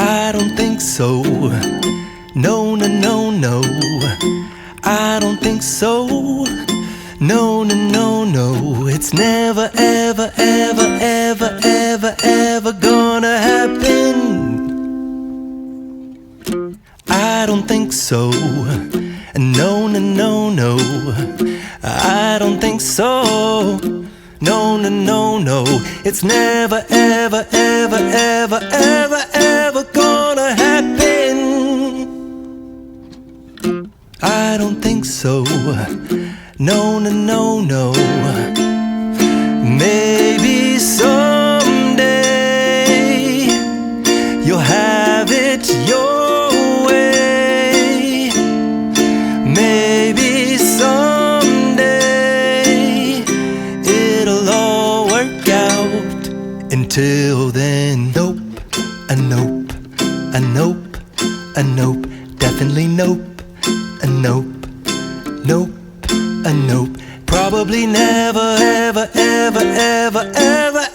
I don't think so. No, no, no, no. I don't think so. No, no, no, no. It's never, ever, ever, ever, ever, ever gonna happen. I don't think so. No, no, no, no. I don't think so. No, no, no, no. It's never, ever, ever, ever, ever, ever gonna happen. I don't think so. No, no, no, no. Maybe someday you'll have it your way. Maybe someday it'll all work out. Until then, nope, a nope, a nope, a nope, definitely nope, a nope, nope, a nope. Probably never, ever, ever, ever, ever,